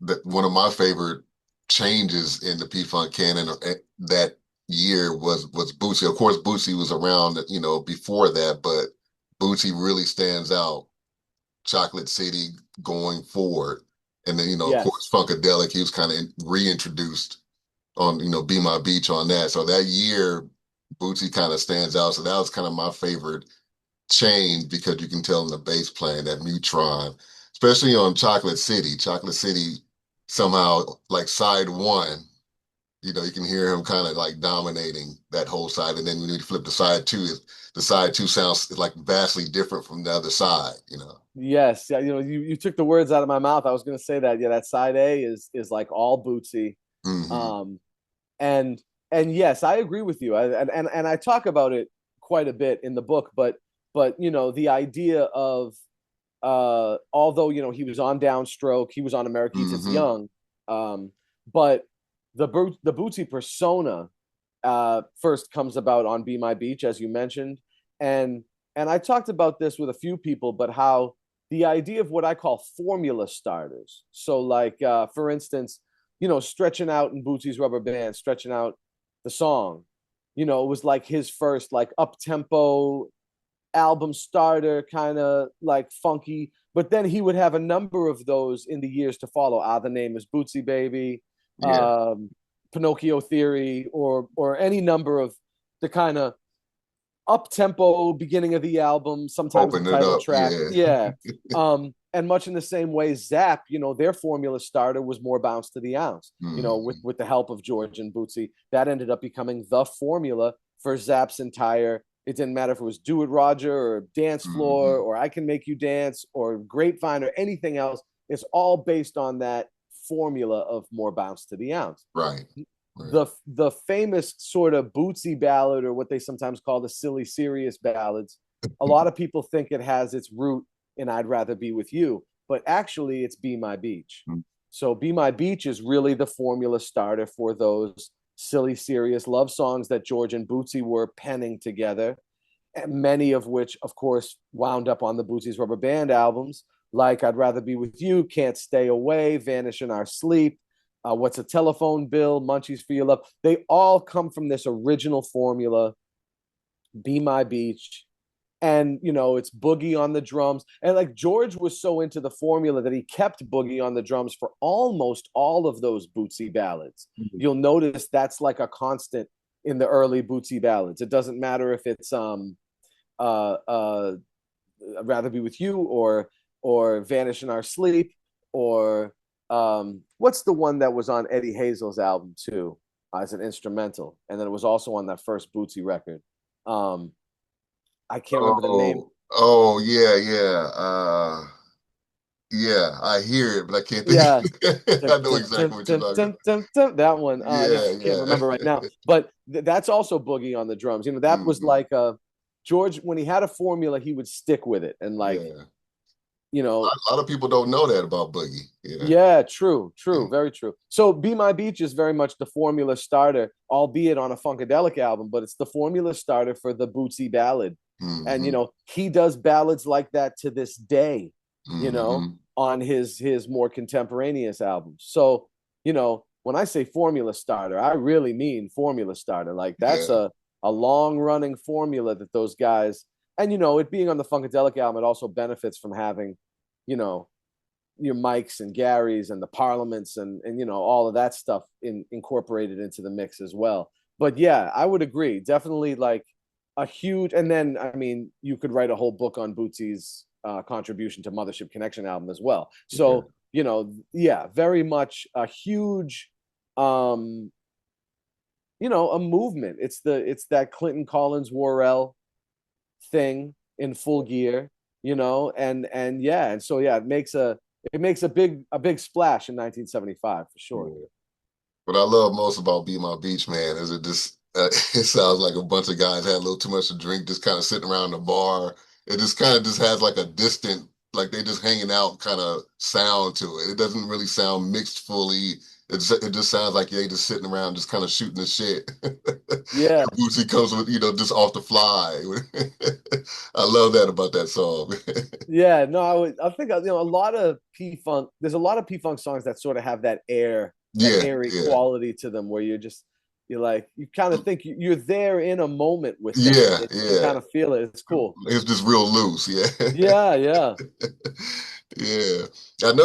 that one of my favorite changes in the P-Funk canon that year was Bootsy. Of course, Bootsy was around, before that, but Bootsy really stands out. Chocolate City going forward, and then of course, Yes. Funkadelic. He was kind of reintroduced on Be My Beach on that. So that year, Bootsy kind of stands out. So that was kind of my favorite change because you can tell in the bass playing that Neutron, especially on Chocolate City. Chocolate City somehow like side one, you can hear him kind of like dominating that whole side. And then when you flip to side two, the side two sounds like vastly different from the other side. Yes. Yeah. You took the words out of my mouth. I was going to say that. Yeah, that side A is like all Bootsy. Hmm. Um, and and yes, I agree with you. And I talk about it quite a bit in the book, but the idea of although he was on Downstroke, he was on America Eats It's Hmm. Young, but the Bootsy persona first comes about on Be My Beach, as you mentioned, and and I talked about this with a few people, but how the idea of what I call formula starters. So, like for instance, stretching out in Bootsy's Rubber Band, stretching out the song, it was like his first like up tempo album starter, kind of like funky. But then he would have a number of those in the years to follow. The name is Bootsy Baby, Yeah. um, Pinocchio Theory, or any number of the kind of up tempo beginning of the album, sometimes the Open it title up. track. Yeah. Yeah. And much in the same way, Zap, their formula starter was more bounce to the ounce, Hmm. with the help of George and Bootsy. That ended up becoming the formula for Zap's entire. It didn't matter if it was Do It Roger or Dance Floor Hmm. or I Can Make You Dance or Grapevine or anything else. It's all based on that formula of more bounce to the ounce. Right. Right. The famous sort of Bootsy ballad, or what they sometimes call the silly serious ballads, a lot of people think it has its root in I'd Rather Be With You, but actually it's Be My Beach. So Be My Beach is really the formula starter for those silly serious love songs that George and Bootsy were penning together, and many of which of course wound up on the Bootsy's Rubber Band albums, like I'd Rather Be With You, Can't Stay Away, Vanish in Our Sleep, What's a Telephone Bill, Munchies for Your Love. They all come from this original formula, Be My Beach. And it's Boogie on the drums. And like George was so into the formula that he kept Boogie on the drums for almost all of those Bootsy ballads. You'll notice that's like a constant in the early Bootsy ballads. It doesn't matter if it's uh uh Rather Be With You or Vanish in Our Sleep, or what's the one that was on Eddie Hazel's album too, as an instrumental, and then it was also on that first Bootsy record. um I can't remember the name. Oh, yeah, yeah. Yeah, I hear it, but I can't think. Yeah. I know exactly what you're talking about. That one. I Yeah, just can't remember right now. yeah. But that's also Boogie on the drums. That was Hmm. like George, when he had a formula, he would stick with it. And like, Yeah. you know, A lot of people don't know that about Boogie. Yeah. yeah, true, Yeah. true, very true. So Be My Beach is very much the formula starter, albeit on a Funkadelic album, but it's the formula starter for the Bootsy ballad. And Hmm. he does ballads like that to this day, Hmm. on his more contemporaneous albums. So, when I say formula starter, I really mean formula starter. Like that's Yeah. a long running formula that those guys, and it being on the Funkadelic album, it also benefits from having, you know, your Mikes and Garys and the Parliaments and all of that stuff incorporated into the mix as well. But yeah, I would agree. Definitely like a huge. And then I mean, you could write a whole book on Bootsy's contribution to Mothership Connection album as well. Yeah. So yeah, very much a huge, um, a movement. It's that Clinton Collins Worrell thing in full gear, and yeah, and so yeah, it makes a big splash in 1975 for sure. Yeah. What I love most about Be My Beach, man, is it just it sounds like a bunch of guys had a little too much to drink, just kind of sitting around the bar. It just kind of just has like a distant, like they just hanging out kind of sound to it. It doesn't really sound mixed fully. it just sounds like they just sitting around just kind of shooting the shit. Yeah. Bootsy comes with, just off the fly. I love that about that song. Yeah, no, I think a lot of P Funk. There's a lot of P Funk songs that sort of have that air, that Yeah, airy yeah, quality to them, where you're like you kind of think you're there in a moment with them. yeah, You yeah. kind of feel it. It's cool. It's just real loose. Yeah, Yeah, yeah. yeah. I know